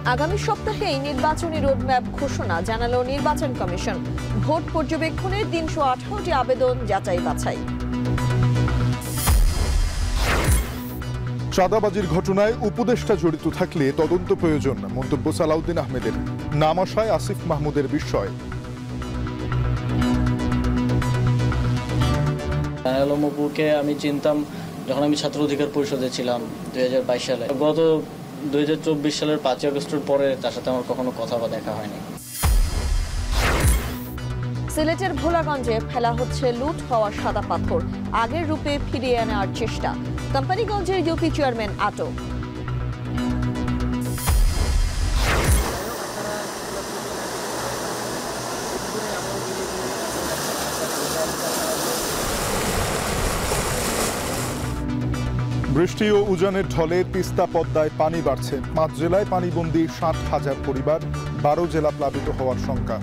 আগামী সপ্তাহেই নির্বাচনী রোডম্যাপ ঘোষণা জানালো নির্বাচন কমিশন। ভোট পর্যবেক্ষণে ৩১৮টি আবেদন যাচাই বাছাই। চাঁদাবাজির ঘটনায় উপদেষ্টা জড়িত থাকলে তদন্ত প্রয়োজন, মন্তব্য সালাউদ্দিন আহমেদের। নাম আসায় আসিফ মাহমুদের বিস্ময়। আলম অপুকে আমি চিনতাম যখন আমি ছাত্র অধিকার পরিষদে ছিলাম ২০২২ সালে। গত ২০২৪ সালের ৫ই আগস্টের পরে তার সাথে আমার কখনো কথা বা দেখা হয়নি। সিলেটের ভোলাগঞ্জে ফেলা হচ্ছে লুট হওয়া সাদা পাথর, আগের রূপে ফিরিয়ে আনার চেষ্টা। কোম্পানিগঞ্জের ইউপি চেয়ারম্যান আটক। বৃষ্টি ও উজানের ঢলে তিস্তা পদ্মায় পানি বাড়ছে। ৫ জেলায় পানিবন্দী ৬০,০০০ পরিবার, ১২ জেলা প্লাবিত হওয়ার শঙ্কা।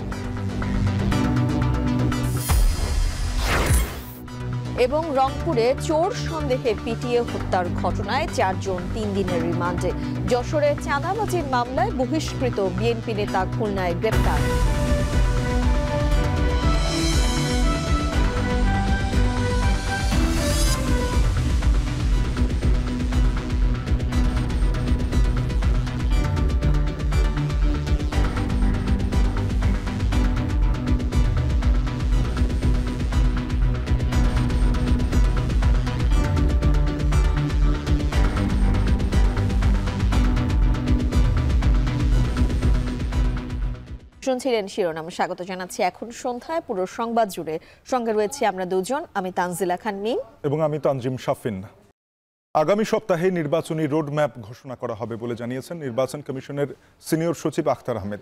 এবং রংপুরে চোর সন্দেহে পিটিয়ে হত্যার ঘটনায় ৪ জন ৩ দিনের রিমান্ডে। যশোরে চাঁদাবাজির মামলায় বহিষ্কৃত বিএনপি নেতা খুলনায় গ্রেপ্তার। শুনছিলেন শিরোনাম। স্বাগত জানাচ্ছি এখন সন্ধ্যায় পুরো সংবাদ জুড়ে। সঙ্গে রয়েছে আমরা দুজন, আমি তানজিলা খান মিম এবং আমি তানজিম শাফিন। আগামী সপ্তাহে নির্বাচনী রোডম্যাপ ঘোষণা করা হবে বলে জানিয়েছেন নির্বাচন কমিশনের সিনিয়র সচিব আখতার আহমেদ।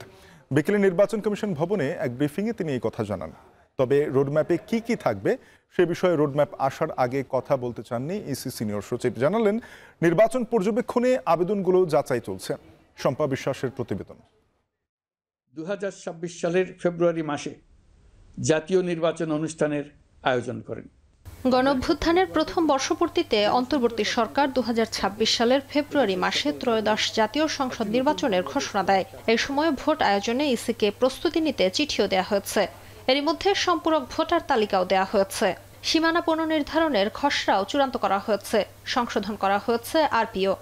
বিকেলে নির্বাচন কমিশন ভবনে এক ব্রিফিংয়ে তিনি এই কথা জানান। তবে রোডম্যাপে কি কি থাকবে সে বিষয়ে রোডম্যাপ আসার আগে কথা বলতে চাননি ইসি সিনিয়র সচিব। জানালেন নির্বাচন পর্যবেক্ষণে আবেদনগুলো যাচাই চলছে। শম্পা বিশ্বাসের প্রতিবেদন। ২০২৬ সালের ফেব্রুয়ারি মাসে জাতীয় নির্বাচন অনুষ্ঠানের আয়োজন করেন। গণঅভ্যুত্থানের প্রথম বর্ষপূর্তিতে অন্তর্বর্তী সরকার ২০২৬ সালের ফেব্রুয়ারি মাসে ত্রয়োদশ জাতীয় সংসদ নির্বাচনের ঘোষণা দেয়। এই সময় ভোট আয়োজনে ইসিকে প্রস্তুতি নিতে চিঠিও দেওয়া হয়েছে। এরই মধ্যে সম্পূরক ভোটার তালিকাও দেওয়া হয়েছে। সীমানা পুনর্নির্ধারণের খসড়াও চূড়ান্ত করা হয়েছে। সংশোধন করা হয়েছে আরপিও।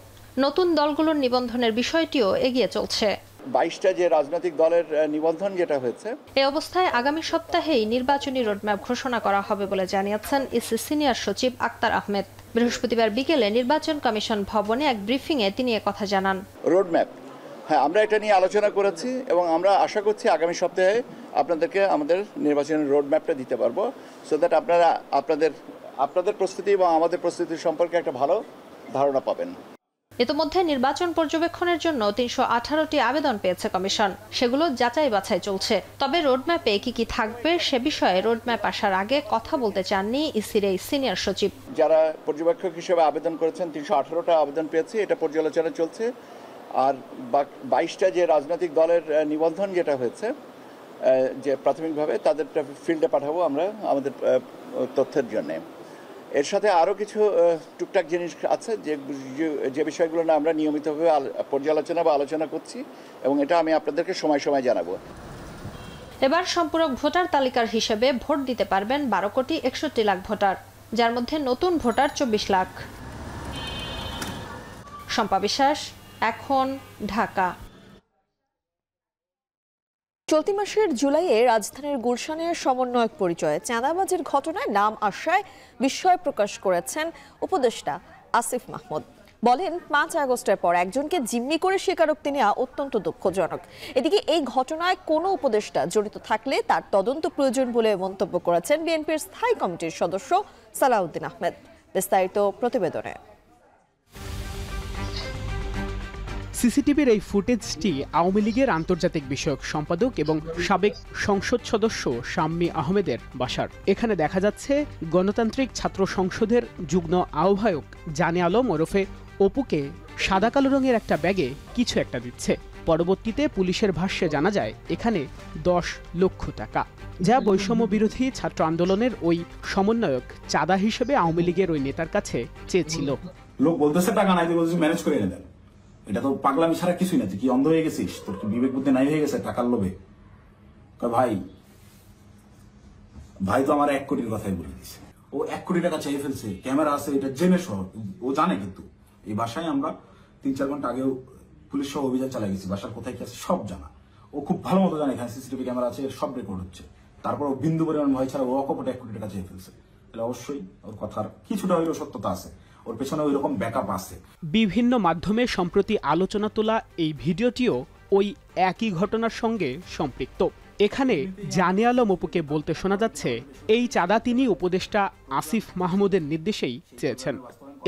নতুন দলগুলোর নিবন্ধনের বিষয়টিও এগিয়ে চলছে। ২২টা যে রাজনৈতিক দলের নিবন্ধন যেটা হয়েছে, এই অবস্থায় আগামী সপ্তাহেই নির্বাচনী রোডম্যাপ ঘোষণা করা হবে বলে জানিয়েছেন ইসি সিনিয়র সচিব আখতার আহমেদ। বৃহস্পতিবার বিকেলে নির্বাচন কমিশন ভবনে এক ব্রিফিংয়ে তিনি কথা জানান। রোডম্যাপ, হ্যাঁ, আমরা এটা নিয়ে আলোচনা করেছি এবং আমরা আশা করছি আগামী সপ্তাহে আপনাদেরকে আমাদের নির্বাচনের রোডম্যাপটা দিতে পারবো, সো দ্যাট আপনারা আপনাদের প্রস্তুতি এবং আমাদের প্রস্তুতি সম্পর্কে একটা ভালো ধারণা পাবেন। ইতিমধ্যে নির্বাচন পর্যবেক্ষণের জন্য ৩১৮টি আবেদন পেয়েছে কমিশন। সেগুলো যাচাই বাছাই চলছে। তবে রোডম্যাপে কি কি থাকবে সে বিষয়ে রোডম্যাপ আসার আগে কথা বলতে চাননি ইসির এই সিনিয়র সচিব। যারা পর্যবেক্ষক হিসেবে আবেদন করেছেন ৩১৮টা আবেদন পেয়েছে, এটা পর্যালোচনা চলছে। আর ২২টা যে রাজনৈতিক দলের নিবন্ধন যেটা হয়েছে, যে প্রাথমিকভাবে তাদেরটা ফিল্ডে পাঠাবো আমরা আমাদের তথ্যের জন্যে। এর সাথে আরও কিছু টুকটাক জিনিস আছে যে বিষয়গুলো না আমরা নিয়মিতভাবে পর্যালোচনা বা আলোচনা করছি এবং এটা আমি আপনাদেরকে সময় সময় জানাবো। এবার সম্পূরক ভোটার তালিকার হিসেবে ভোট দিতে পারবেন ১২,৬১,০০,০০০ ভোটার, যার মধ্যে নতুন ভোটার ২৪ লাখ। শম্পা বিশ্বাস, এখন, ঢাকা। চলতি মাসের জুলাইয়ে রাজধানীর গুলশানের সমন্বয়ক পরিচয়ে চাঁদাবাজির ঘটনায় নাম আসায় বিস্ময় প্রকাশ করেছেন উপদেষ্টা আসিফ মাহমুদ। বলেন ৫ আগস্টের পর একজনকে জিম্মি করে স্বীকারোক্তি নেওয়া অত্যন্ত দুঃখজনক। এদিকে এই ঘটনায় কোনো উপদেষ্টা জড়িত থাকলে তার তদন্ত প্রয়োজন বলে মন্তব্য করেছেন বিএনপির স্থায়ী কমিটির সদস্য সালাউদ্দিন আহমেদ। বিস্তারিত প্রতিবেদনে। সিসিটিভির এই ফুটেজটি আওয়ামী লীগের আন্তর্জাতিক বিষয়ক সম্পাদক এবং সাবেক সংসদ সদস্য শাম্মী আহমেদের বাসার। এখানে দেখা যাচ্ছে গণতান্ত্রিক ছাত্র সংসদের যুগ্ম আহ্বায়ক জানে আলম ওরফে অপুকে সাদা কালো রঙের একটা ব্যাগে কিছু একটা দিচ্ছে। পরবর্তীতে পুলিশের ভাষ্যে জানা যায় এখানে ১০ লক্ষ টাকা, যা বৈষম্য বিরোধী ছাত্র আন্দোলনের ওই সমন্বয়ক চাঁদা হিসেবে আওয়ামী লীগের ওই নেতার কাছে চেয়েছিল। লোক বলতেছে টাকা নাই, বলছে ম্যানেজ করে এনে দেন। এটা তো পাগলামি ছাড়া কিছুই না। তুই কি অন্ধ হয়ে গেছিস? তোর কি বিবেক বুদ্ধি নাই হয়ে গেছে টাকার লোভে? ভাই তো আমার 1 কোটির কথাই বলে দিছে। ও 1 কোটি টাকা চাই ফেলছে, ক্যামেরা আছে, এটা জেনে সহ ও জানে। কিন্তু এই বাসায় আমরা 3-4 ঘন্টা আগেও পুলিশ সহ অভিযান চালাই গেছি। বাসার কোথায় কি আছে সব জানা। ও খুব ভালো মতো জানে এখানে সিসিটিভি ক্যামেরা আছে, সব রেকর্ড হচ্ছে। তারপর ও বিন্দু পরিমাণ ভয় ছাড়া ও অকপটে 1 কোটি টাকা চেয়ে ফেলছে। তাহলে অবশ্যই ওর কথার কিছুটা হইলেও সত্যতা আছে, ওর পেছনে ওই রকম ব্যাকআপ আছে। বিভিন্ন মাধ্যমে সম্প্রতি আলোচনা তোলা এই ভিডিওটিও ওই একই ঘটনার সঙ্গে সম্পৃক্ত। এখানে জানে আলম অপুকে বলতে শোনা যাচ্ছে এই চাঁদা তিনি উপদেষ্টা আসিফ মাহমুদের নির্দেশেই চেয়েছেন,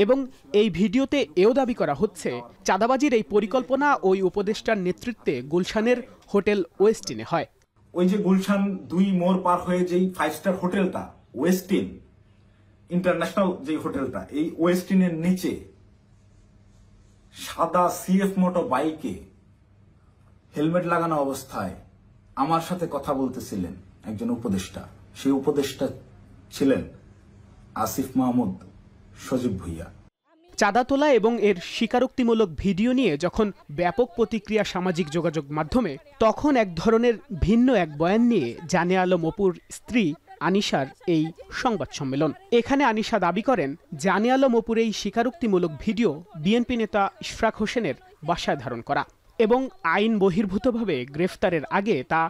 এবং এই ভিডিওতে এও দাবি করা হচ্ছে চাঁদাবাজির এই পরিকল্পনা ওই উপদেষ্টার নেতৃত্বে গুলশানের হোটেল ওয়েস্টিনে হয়। ওই যে গুলশান 2 মোড় পার হয়ে যেই 5 স্টার হোটেলটা ওয়েস্টিন ইন্টারন্যাশনাল, যে হোটেলটা, এই ওয়েস্টিনের নিচে সাদা সিএফ মোটো বাইকে হেলমেট লাগানো অবস্থায় আমার সাথে কথা বলতেছিলেন একজন উপদেষ্টা। সেই উপদেষ্টা ছিলেন আসিফ মাহমুদ সজীব ভুইয়া। চাঁদা তোলা এবং এর স্বীকারোক্তিমূলক ভিডিও নিয়ে যখন ব্যাপক প্রতিক্রিয়া সামাজিক যোগাযোগ মাধ্যমে, তখন এক ধরনের ভিন্ন এক বয়ান নিয়ে জানে আলম অপুর স্ত্রী আনিশার এই সংবাদ সম্মেলন। এখানে আনিশা দাবি করেন জানে আলম অপুর এই স্বীকারোক্তিমূলক ভিডিও বিএনপি নেতা ইশফাক হোসেনের বাসায় ধারণ করা এবং আইন বহির্ভূতভাবে গ্রেফতারের আগে তা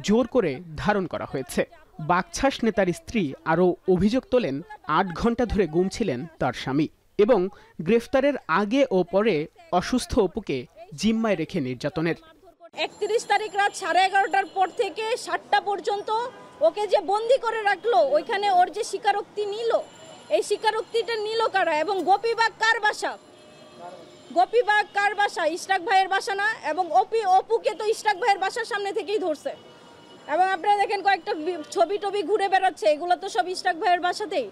জোর করে ধারণ করা হয়েছে। বাকছাস নেতার স্ত্রী আরও অভিযোগ তোলেন 8 ঘন্টা ধরে গুম ছিলেন তার স্বামী এবং গ্রেফতারের আগে ও পরে অসুস্থ অপুকে জিম্মায় রেখে নির্যাতনের। 31 তারিখ রাত 11:30টার পর থেকে 7টা পর্যন্ত ওকে যে বন্দি করে রাখলো, ওইখানে ওর যে স্বীকারোক্তি নিল, এই স্বীকারোক্তিটা নিল কারা এবং গোপীবাগ কার বাসা? গোপীবাগ কার বাসা? ইশরাক ভাইয়ের বাসা না? এবং অপুকে তো ইশরাক ভাইয়ের বাসার সামনে থেকেই ধরছে। এবং আপনারা দেখেন কয়েকটা ছবি টবি ঘুরে বেড়াচ্ছে, এগুলো তো সব ইশরাক ভাইয়ের বাসাতেই।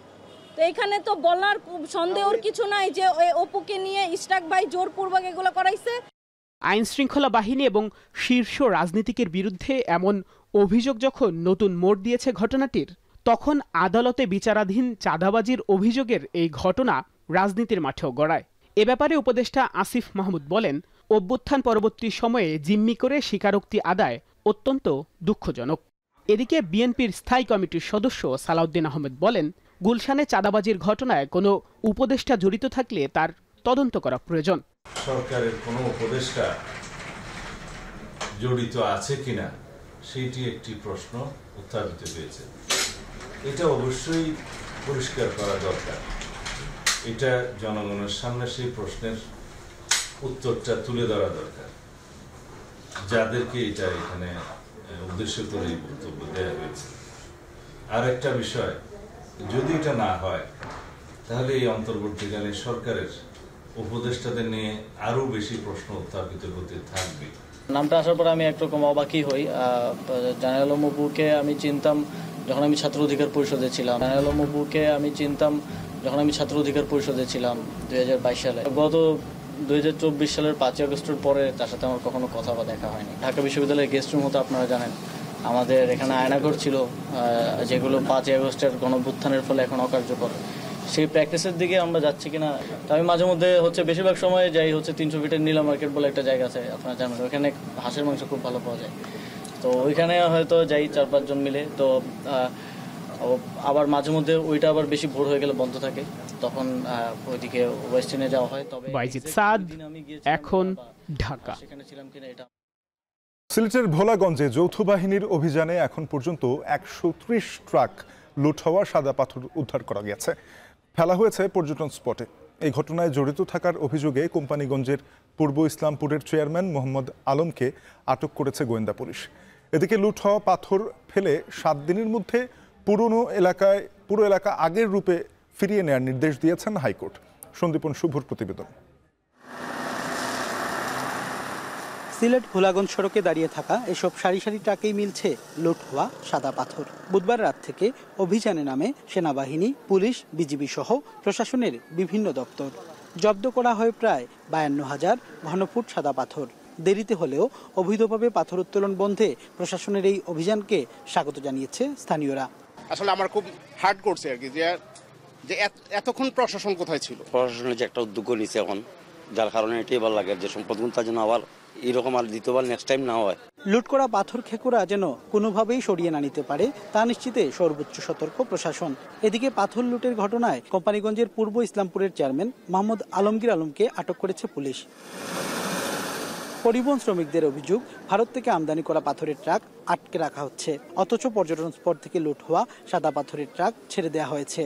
তো এখানে তো বলার সন্দেহর কিছু নাই যে অপুকে নিয়ে ইশরাক ভাই জোরপূর্বক এগুলো করাইছে। আইন শৃঙ্খলা বাহিনী এবং শীর্ষ রাজনীতিকের বিরুদ্ধে এমন অভিযোগ যখন নতুন মোড় দিয়েছে ঘটনাটির, তখন আদালতে বিচারাধীন চাঁদাবাজির অভিযোগের এই ঘটনা রাজনীতির মাঠেও গড়ায়। এ ব্যাপারে উপদেষ্টা আসিফ মাহমুদ বলেন, অভ্যুত্থান পরবর্তী সময়ে জিম্মি করে স্বীকারোক্তি আদায় অত্যন্ত দুঃখজনক। এদিকে বিএনপির স্থায়ী কমিটির সদস্য সালাউদ্দিন আহমেদ বলেন, গুলশানে চাঁদাবাজির ঘটনায় কোনো উপদেষ্টা জড়িত থাকলে তার তদন্ত করা প্রয়োজন। সরকারের কোনো উপদেষ্টা জড়িত আছে কিনা সেইটি একটি প্রশ্ন উত্থাপিত হয়েছে। এটা অবশ্যই পরিষ্কার করা দরকার। এটা জনগণের সামনে সেই প্রশ্নের উত্তরটা তুলে ধরা দরকার, যাদেরকে এটা এখানে উদ্দেশ্য করে বক্তব্য দেওয়া হয়েছে। আর একটা বিষয়, যদি এটা না হয় তাহলে এই অন্তর্বর্তীকালীন সরকারের উপদেষ্টাদের নিয়ে আরো বেশি প্রশ্ন উত্থাপিত হতে থাকবে। নামটা আসার পর আমি একরকম অবাকই হই। জানে আলম অপুকে আমি চিনতাম যখন আমি ছাত্র অধিকার পরিষদে ছিলাম। জানে আলম অপুকে আমি চিনতাম যখন আমি ছাত্র অধিকার পরিষদে ছিলাম 2022 সালে। গত 2024 সালের 5 আগস্টের পরে তার সাথে আমার কখনো কথা বা দেখা হয়নি। ঢাকা বিশ্ববিদ্যালয়ের গেস্ট রুম হতো, আপনারা জানেন। আমাদের এখানে আয়নাঘর ছিল, যেগুলো 5 আগস্টের গণঅভ্যুত্থানের ফলে এখন অকার্যকর। সেই প্র্যাকটিসের দিকে আমরা যাচ্ছি কিনা। আমি মাঝে মধ্যে বেশিরভাগ সময় যাই 300 ফিটের নীলা মার্কেট বলে একটা জায়গা আছে, আপনারা জানেন। ওইখানে হাঁসের মাংস খুব ভালো পাওয়া যায়। তো ওইখানে হয়তো যাই 4-5 জন মিলে। তো আবার মাঝে মধ্যে ওইটা আবার বেশি ভোর হয়ে গেলে বন্ধ থাকে, তখন ওইদিকে ওয়েস্টিনে যাওয়া হয়। তবে বাইজিদ সাদ, এখন ঢাকা। সেখানে ছিলাম কিনা এটা। সিলেটের ভোলাগঞ্জে যৌথ বাহিনীর অভিযানে এখন পর্যন্ত 130 ট্রাক লুট হওয়া সাদা পাথর উদ্ধার করা গেছে, ফেলা হয়েছে পর্যটন স্পটে। এই ঘটনায় জড়িত থাকার অভিযোগে কোম্পানিগঞ্জের পূর্ব ইসলামপুরের চেয়ারম্যান মোহাম্মদ আলমকে আটক করেছে গোয়েন্দা পুলিশ। এদিকে লুট হওয়া পাথর ফেলে 7 দিনের মধ্যে পুরো এলাকা আগের রূপে ফিরিয়ে নেওয়ার নির্দেশ দিয়েছেন হাইকোর্ট। সন্দীপন শুভর প্রতিবেদন। সিলেট ভোলাগঞ্জ সড়কে দাঁড়িয়ে থাকা এসব সারি সারি ট্রাকেই মিলছে লুট হওয়া সাদা পাথর। বুধবার রাত থেকে অভিযানে নামে সেনাবাহিনী, পুলিশ, বিজিবি সহ প্রশাসনের বিভিন্ন দপ্তর। জব্দ করা হয় প্রায় 52,000 ঘনফুট সাদা পাথর। দেরিতে হলেও অবৈধভাবে পাথর উত্তোলন বন্ধে প্রশাসনের এই অভিযানকে স্বাগত জানিয়েছে স্থানীয়রা। আসলে আমার খুব হার্ট করছে আর কি, যে এতক্ষণ প্রশাসন কোথায় ছিল। প্রশাসনের যে একটা উদ্যোগ নিয়েছে এখন যার কারণে এটাই ভালো লাগে যে সম্পদগুলো যেন আবার এরকম আর দ্বিতীয়বার নেক্সট টাইম না হয়। লুট করা পাথর খেকুরা যেন কোনোভাবেই সরিয়ে না নিতে পারে তা নিশ্চিতে সর্বোচ্চ সতর্ক প্রশাসন। এদিকে পাথর লুটের ঘটনায় কোম্পানিগঞ্জের পূর্ব ইসলামপুরের চেয়ারম্যান মোহাম্মদ আলমগীর আলমকে আটক করেছে পুলিশ। পরিবহন শ্রমিকদের অভিযোগ, ভারত থেকে আমদানি করা পাথরের ট্রাক আটকে রাখা হচ্ছে, অথচ পর্যটন স্পট থেকে লুট হওয়া সাদা পাথরের ট্রাক ছেড়ে দেওয়া হয়েছে।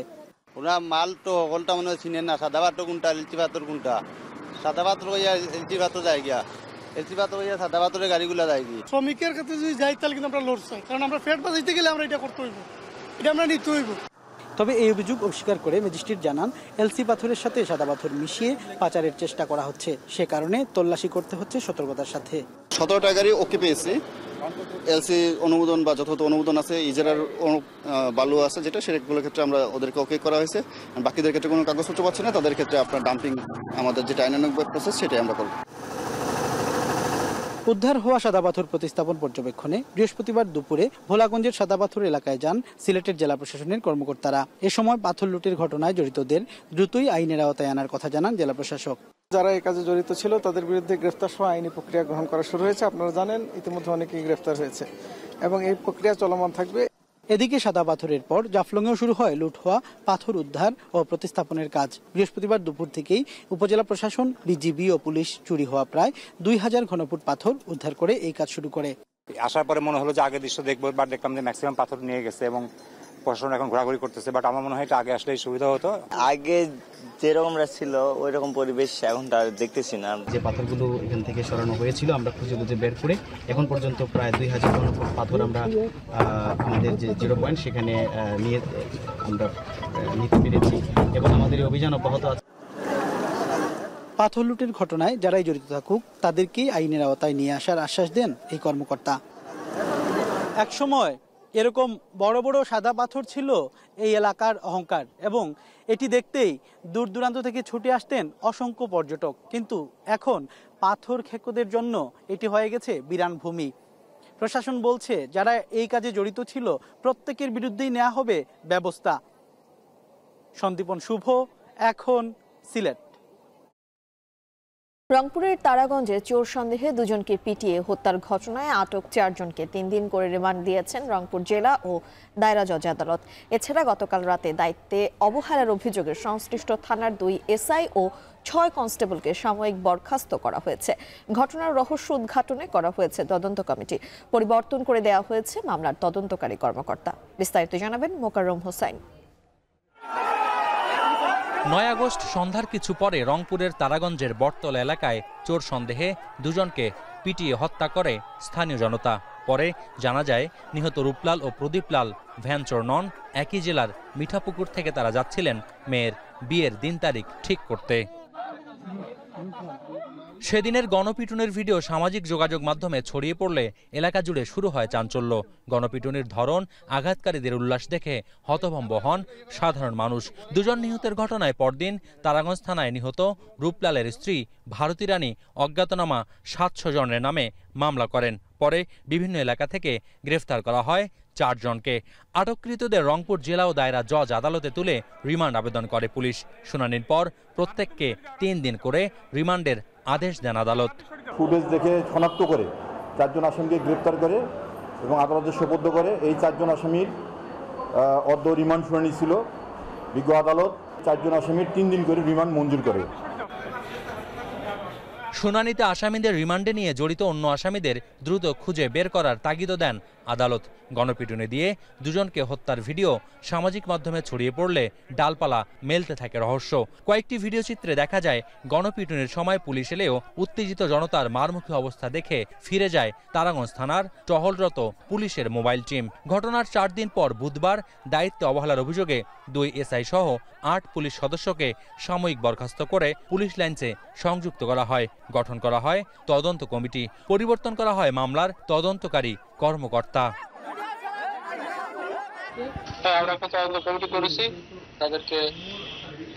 ওরা মাল তো সকলটা মনে হয় চিনেন না, সাদা পাথর কোনটা এলচি পাথর কোনটা। সাদা পাথর হইয়া এলচি পাথর যায় গিয়া, এলচি পাথর হইয়া সাদা পাথরের গাড়িগুলো যায় গিয়ে। শ্রমিকের ক্ষেত্রে যদি যাই তাহলে কিন্তু আমরা লোড চাই, কারণ আমরা ফেট বাঁচাইতে গেলে আমরা এটা করতে হইব, এটা আমরা নিতে হইব। তবে এই অভিযোগ অস্বীকার করে ম্যাজিস্ট্রেট জানান, এলসি পাথরের সাথে সাদা পাথর মিশিয়ে পাচারের চেষ্টা করা হচ্ছে, সে কারণে তল্লাশি করতে হচ্ছে সতর্কতার সাথে। 17টা গাড়ি ওকে পেয়েছি, এলসি অনুমোদন বা যথাযথ অনুমোদন আছে, ইজারার বালু আছে যেটা, সেগুলোর ক্ষেত্রে আমরা ওদেরকে ওকে করা হয়েছে। বাকিদের ক্ষেত্রে কোনো কাগজপত্র পাচ্ছি না, তাদের ক্ষেত্রে আপনার ডাম্পিং আমাদের যেটা আইনানুগ প্রসেস সেটাই আমরা করব। উদ্ধার হওয়া সাদা পাথর প্রতিস্থাপন পর্যবেক্ষণে বৃহস্পতিবার দুপুরে ভোলাগঞ্জের সাদা পাথর এলাকায় যান সিলেটের জেলা প্রশাসনের কর্মকর্তারা। এ সময় পাথর লুটের ঘটনায় জড়িতদের দ্রুতই আইনের আওতায় আনার কথা জানান জেলা প্রশাসক। যারা এই কাজে জড়িত ছিল তাদের বিরুদ্ধে গ্রেফতার সহ আইনি প্রক্রিয়া গ্রহণ করা শুরু হয়েছে। আপনারা জানেন ইতিমধ্যে অনেকেই গ্রেফতার হয়েছে এবং এই প্রক্রিয়া চলমান থাকবে। এদিকে সাদা পাথরের পর জাফলংয়েও শুরু হয় লুট হওয়া পাথর উদ্ধার ও প্রতিস্থাপনের কাজ। বৃহস্পতিবার দুপুর থেকেই উপজেলা প্রশাসন, বিজিবি ও পুলিশ চুরি হওয়া প্রায় 2000 ঘনফুট পাথর উদ্ধার করে এই কাজ শুরু করে। আসার পরে মনে হলো যে আগে দৃশ্য দেখবো, বা দেখলাম যে ম্যাক্সিমাম পাথর নিয়ে গেছে এবং প্রশাসন এখন ঘোরাঘুরি করতেছে, বাট আমার মনে হয় এটা আগে আসলেই সুবিধা হতো। আগে যেরকম ছিল ওই রকম পরিবেশ এখন তার দেখতেছি না। যে পাথরগুলো এখান থেকে সরানো হয়েছিল আমরা খুঁজে খুঁজে বের করে এখন পর্যন্ত প্রায় 2000 ঘনফুট পাথর আমরা আমাদের যে 0 পয়েন্ট সেখানে নিয়ে আমরা নিতে পেরেছি এবং আমাদের এই অভিযান অব্যাহত আছে। পাথর লুটের ঘটনায় যারাই জড়িত থাকুক তাদেরকেই আইনের আওতায় নিয়ে আসার আশ্বাস দেন এই কর্মকর্তা। একসময় এরকম বড় বড় সাদা পাথর ছিল এই এলাকার অহংকার এবং এটি দেখতেই দূর দূরান্ত থেকে ছুটে আসতেন অসংখ্য পর্যটক, কিন্তু এখন পাথর খেকোদের জন্য এটি হয়ে গেছে বিরান ভূমি। প্রশাসন বলছে যারা এই কাজে জড়িত ছিল প্রত্যেকের বিরুদ্ধেই নেওয়া হবে ব্যবস্থা। সন্দীপন শুভ, এখন সিলেট। রংপুরের তারাগঞ্জে চোর সন্দেহে দুজনকে পিটিয়ে হত্যার ঘটনায় আটক 4 জনকে 3 দিন করে রিমান্ড দিয়েছেন রংপুর জেলা ও দায়রা জজ আদালত। এছাড়া গতকাল রাতে দায়িত্বে অবহেলার অভিযোগে সংশ্লিষ্ট থানার 2 এসআই ও 6 কনস্টেবলকে সাময়িক বরখাস্ত করা হয়েছে। ঘটনার রহস্য উদ্ঘাটনে করা হয়েছে তদন্ত কমিটি, পরিবর্তন করে দেওয়া হয়েছে মামলার তদন্তকারী কর্মকর্তা। বিস্তারিত জানাবেন মোকাররম হোসেন। 9 আগস্ট সন্ধ্যার কিছু পরে রংপুরের তারাগঞ্জের বটতলা এলাকায় চোর সন্দেহে দুজনকে পিটিয়ে হত্যা করে স্থানীয় জনতা। পরে জানা যায় নিহত রূপলাল ও প্রদীপ লাল ভ্যান চোর নন, একই জেলার মিঠাপুকুর থেকে তারা যাচ্ছিলেন মেয়ের বিয়ের দিন তারিখ ঠিক করতে। সেদিনের গণপিটুনির ভিডিও সামাজিক যোগাযোগ মাধ্যমে ছড়িয়ে পড়লে এলাকা জুড়ে শুরু হয় চাঞ্চল্য। গণপিটুনির ধরন, আঘাতকারীদের উল্লাস দেখে হতভম্ব হন সাধারণ মানুষ। দুজন নিহতের ঘটনায় পরদিন তারাগঞ্জ থানায় নিহত রূপলালের স্ত্রী ভারতী রানী অজ্ঞাতনামা 700 জনের নামে মামলা করেন। পরে বিভিন্ন এলাকা থেকে গ্রেফতার করা হয় 4 জনকে। আটককৃতদের রংপুর জেলা ও দায়রা জজ আদালতে তুলে রিমান্ড আবেদন করে পুলিশ। শুনানির পর প্রত্যেককে 3 দিন করে রিমান্ডের আদেশ দেন আদালত। ফুটেজ দেখে শনাক্ত করে 4 জন আসামিকে গ্রেপ্তার করে এবং আদালতে সোপর্দ করে। এই 4 জন আসামির অর্ধ রিমান্ড শুনানি ছিল। বিজ্ঞ আদালত 4 জন আসামির 3 দিন করে রিমান্ড মঞ্জুর করে। শুনানিতে আসামিদের রিমান্ডে নিয়ে জড়িত অন্য আসামিদের দ্রুত খুঁজে বের করার তাগিদও দেন আদালত। গণপিটুনি দিয়ে দুজনকে হত্যার ভিডিও সামাজিক মাধ্যমে ছড়িয়ে পড়লে ডালপালা মেলতে থাকে রহস্য। কয়েকটি ভিডিও চিত্রে দেখা যায় গণপিটুনির সময় পুলিশ এলেও উত্তেজিত জনতার মারমুখী অবস্থা দেখে ফিরে যায় তারাগঞ্জ থানার টহলরত পুলিশের মোবাইল টিম। ঘটনার 4 দিন পর বুধবার দায়িত্বে অবহেলার অভিযোগে 2 এসআই সহ 8 পুলিশ সদস্যকে সাময়িক বরখাস্ত করে পুলিশ লাইন্সে সংযুক্ত করা হয়। গঠন করা হয় তদন্ত কমিটি, পরিবর্তন করা হয় মামলার তদন্তকারী কর্মকর্তা। আমরা একটা তদন্ত কমিটি করেছি, তাদেরকে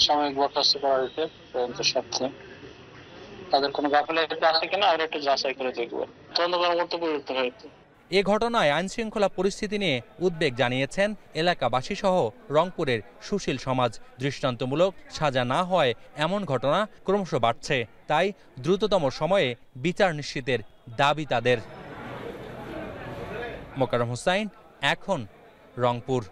সাময়িক বরখাস্ত করা হয়েছে তদন্তের স্বার্থে। তাদের কোনো গাফিলতি আছে কিনা আমরা একটু যাচাই করে দেখব। তদন্ত কর্মকর্তা পরিবর্তন হয়েছে। এ ঘটনায় আইনশৃঙ্খলা পরিস্থিতি নিয়ে উদ্বেগ জানিয়েছেন এলাকাবাসী সহ রংপুরের সুশীল সমাজ। দৃষ্টান্তমূলক সাজা না হয় এমন ঘটনা ক্রমশ বাড়ছে, তাই দ্রুততম সময়ে বিচার নিশ্চিতের দাবি তাদের। মোকাররম হোসাইন, এখন, রংপুর।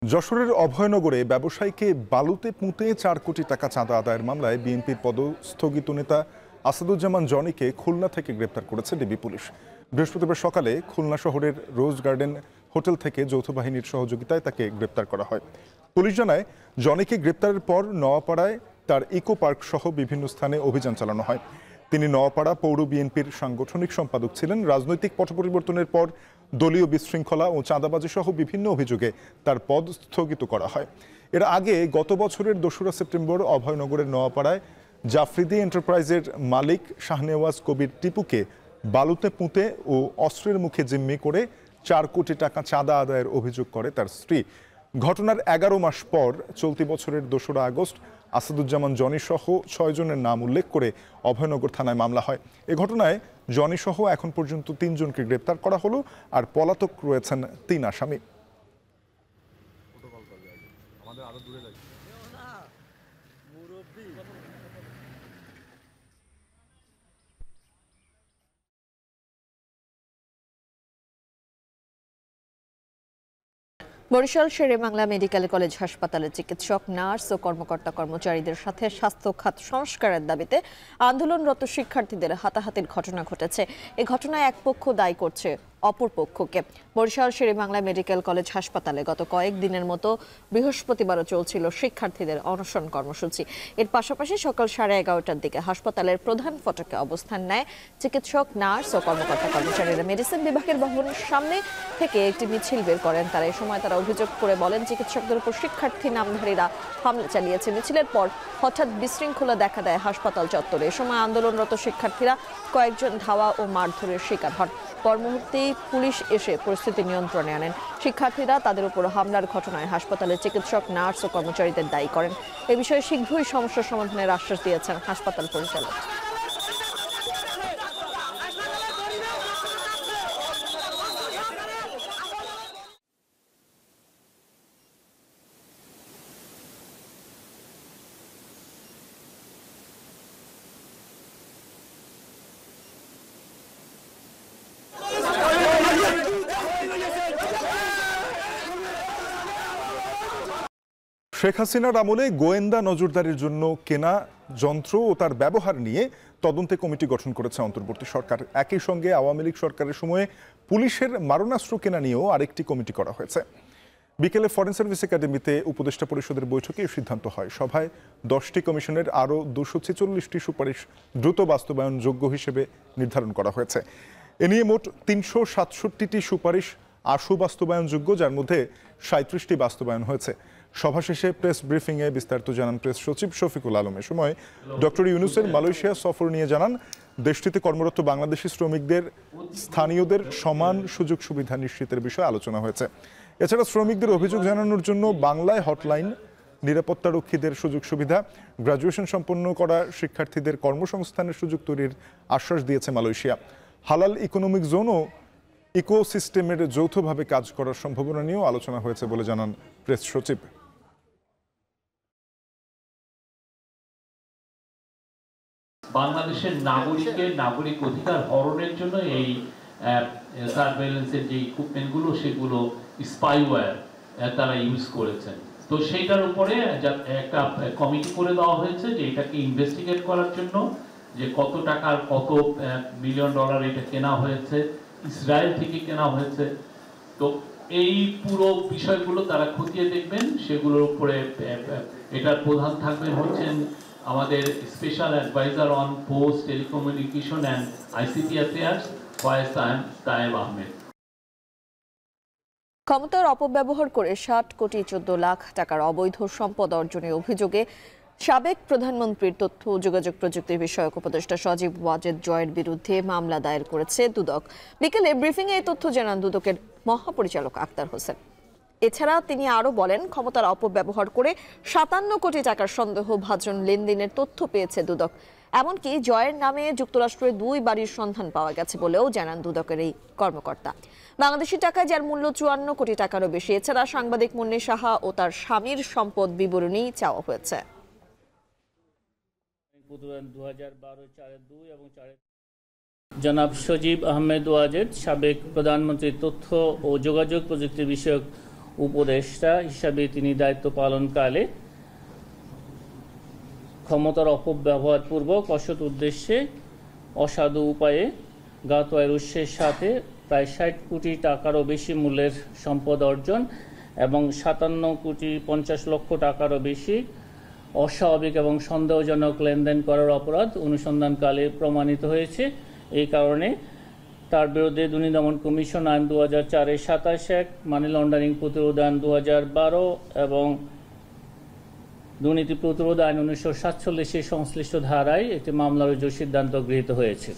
যশোরের অভয়নগরে ব্যবসায়ীকে বালুতে পুঁতে 4 কোটি টাকা চাঁদা আদায়ের মামলায় বিএনপির পদস্থগিত নেতা আসাদুজ্জামান জনিকে খুলনা থেকে গ্রেপ্তার করেছে ডিবি পুলিশ। বৃহস্পতিবার সকালে খুলনা শহরের রোজ গার্ডেন হোটেল থেকে যৌথ বাহিনীর সহযোগিতায় তাকে গ্রেপ্তার করা হয়। পুলিশ জানায়, জনিকে গ্রেপ্তারের পর নোয়াপাড়ায় তার ইকো পার্ক সহ বিভিন্ন স্থানে অভিযান চালানো হয়। তিনি নোয়াপাড়া পৌর বিএনপির সাংগঠনিক সম্পাদক ছিলেন। রাজনৈতিক পট পরিবর্তনের পর দলীয় বিশৃঙ্খলা ও চাঁদাবাজি সহ বিভিন্ন অভিযোগে তার পদ স্থগিত করা হয়। এর আগে গত বছরের 2রা সেপ্টেম্বর অভয়নগরের নোয়াপাড়ায় জাফরিদি এন্টারপ্রাইজের মালিক শাহনেওয়াজ কবির টিপুকে বালুতে পুঁতে ও অস্ত্রের মুখে জিম্মি করে 4 কোটি টাকা চাঁদা আদায়ের অভিযোগ করে তার স্ত্রী। ঘটনার 11 মাস পর চলতি বছরের 2রা আগস্ট আসাদুজ্জামান জনি সহ 6 জনের নাম উল্লেখ করে অভয়নগর থানায় মামলা হয়। এ ঘটনায় জনি সহ এখন পর্যন্ত 3 জনকে গ্রেপ্তার করা হলো, আর পলাতক রয়েছেন 3 আসামি। বরিশাল শেরেবাংলা মেডিকেল কলেজ হাসপাতালের চিকিৎসক, নার্স ও কর্মচারীদের সাথে স্বাস্থ্য খাত সংস্কারের দাবিতে আন্দোলনরত শিক্ষার্থীদের হাতাহাতির ঘটনা ঘটেছে। এ ঘটনায় এক পক্ষ দায়ী করছে অপর পক্ষকে। বরিশাল শেরেবাংলা মেডিকেল কলেজ হাসপাতালে গত কয়েকদিনের মতো বৃহস্পতিবারও চলছিল শিক্ষার্থীদের অনশন কর্মসূচি। এর পাশাপাশি সকাল 11:30টার দিকে হাসপাতালের প্রধান ফটকে অবস্থান নেয় চিকিৎসক, নার্স ও কর্মচারীরা। মেডিসিন বিভাগের ভবনের সামনে থেকে একটি মিছিল বের করেন তারা। এ সময় তারা অভিযোগ করে বলেন, চিকিৎসকদের উপর শিক্ষার্থী নামধারীরা হামলা চালিয়েছে। মিছিলের পর হঠাৎ বিশৃঙ্খলা দেখা দেয় হাসপাতাল চত্বরে। এ সময় আন্দোলনরত শিক্ষার্থীরা কয়েকজন ধাওয়া ও মারধরের শিকার হন। পর মুহূর্তেই পুলিশ এসে পরিস্থিতি নিয়ন্ত্রণে আনেন। শিক্ষার্থীরা তাদের উপর হামলার ঘটনায় হাসপাতালের চিকিৎসক, নার্স ও কর্মচারীদের দায়ী করেন। এ বিষয়ে শীঘ্রই সমস্যার সমাধানের আশ্বাস দিয়েছেন হাসপাতাল পরিচালক। শেখ হাসিনার আমলে গোয়েন্দা নজরদারির জন্য কেনা যন্ত্র ও তার ব্যবহার নিয়ে তদন্তে কমিটি গঠন করেছে অন্তর্বর্তী সরকার। একই সঙ্গে আওয়ামী লীগ সরকারের সময়ে পুলিশের মারণাস্ত্র কেনা নিয়েও আরেকটি কমিটি করা হয়েছে। বিকেলে ফরেন সার্ভিস একাডেমিতে উপদেষ্টা পরিষদের বৈঠকে এই সিদ্ধান্ত হয়। সভায় 10টি কমিশনের আরও 246টি সুপারিশ দ্রুত বাস্তবায়নযোগ্য হিসেবে নির্ধারণ করা হয়েছে। এ নিয়ে মোট 367টি সুপারিশ আশু বাস্তবায়নযোগ্য, যার মধ্যে 37টি বাস্তবায়ন হয়েছে। সভা শেষে প্রেস ব্রিফিংয়ে বিস্তারিত জানান প্রেস সচিব শফিকুল আলম। এ সময় ডক্টর ইউনূসের মালয়েশিয়া সফর নিয়ে জানান, দেশটিতে কর্মরত বাংলাদেশি শ্রমিকদের স্থানীয়দের সমান সুযোগ সুবিধা নিশ্চিতের বিষয়ে আলোচনা হয়েছে। এছাড়া শ্রমিকদের অভিযোগ জানানোর জন্য বাংলায় হটলাইন, নিরাপত্তারক্ষীদের সুযোগ সুবিধা, গ্রাজুয়েশন সম্পন্ন করা শিক্ষার্থীদের কর্মসংস্থানের সুযোগ তৈরির আশ্বাস দিয়েছে মালয়েশিয়া। হালাল ইকোনমিক জোন ও ইকোসিস্টেমের যৌথভাবে কাজ করার সম্ভাবনা নিয়েও আলোচনা হয়েছে বলে জানান প্রেস সচিব। বাংলাদেশের নাগরিক অধিকার হরণের জন্য এই সার্ভেইলেন্সের যে ইকুইপমেন্টগুলো, সেগুলো স্পাইওয়্যার তারা ইউজ করেছেন। তো সেইটার উপরে একটা কমিটি করে দেওয়া হয়েছে যে এটাকে ইনভেস্টিগেট করার জন্য, যে কত টাকার কত $1 মিলিয়ন এটা কেনা হয়েছে, ইসরায়েল থেকে কেনা হয়েছে। তো এই পুরো বিষয়গুলো তারা খতিয়ে দেখবেন। সেগুলোর উপরে এটার প্রধান থাকবেন হচ্ছেন আমাদের special adviser on post, telecommunication and ICT affairs Faiz Taiyeb Ahmad. ক্ষমতার অপব্যবহার করে 60 কোটি 14 লাখ টাকার অবৈধ সম্পদ অর্জনের অভিযোগে সাবেক প্রধানমন্ত্রীর তথ্য ও যোগাযোগ প্রযুক্তি বিষয়ক উপদেষ্টা সজীব ওয়াজেদ জয়ের বিরুদ্ধে মামলা দায়ের করেছে দুদক। বিকেলে ব্রিফিংয়ে এই তথ্য জানান দুদকের মহাপরিচালক আক্তার হোসেন। এছাড়া তিনি আরও বলেন, ক্ষমতার অপব্যবহার করে 57 কোটি টাকার সন্দেহভাজন লেনদেনের তথ্য পেয়েছে দুদক। এমনকি জয়ের নামে যুক্তরাষ্ট্রের 2 বাড়ির সন্ধান পাওয়া গেছে বলেও জানান দুদকের এই কর্মকর্তা। বাংলাদেশি টাকায় যার মূল্য 54 কোটি টাকারও বেশি। এছাড়া সাংবাদিক মুন্নী সাহা ও তার স্বামীর সম্পদ বিবরণী চাওয়া হয়েছে। জনাব সজীব আহমেদ ওয়াজেদ, সাবেক প্রধানমন্ত্রীর তথ্য ও যোগাযোগ প্রযুক্তি বিষয়ক উপদেষ্টা হিসাবে তিনি দায়িত্ব পালনকালে ক্ষমতার অপব্যবহার পূর্বক অসৎ উদ্দেশ্যে অসাধু উপায়ে জ্ঞাত আয়ের উৎসের সাথে প্রায় 60 কোটি টাকারও বেশি মূল্যের সম্পদ অর্জন এবং 57 কোটি 50 লক্ষ টাকারও বেশি অস্বাভাবিক এবং সন্দেহজনক লেনদেন করার অপরাধ অনুসন্ধানকালে প্রমাণিত হয়েছে। এই কারণে তার বিরুদ্ধে দুর্নীতি দমন কমিশন আইন 2004-এর 27 মানি লন্ডারিং প্রতিরোধ আইন 2012 এবং দুর্নীতি প্রতিরোধ আইন 1947-এর সংশ্লিষ্ট ধারায় একটি মামলা রুজুর সিদ্ধান্ত গৃহীত হয়েছে।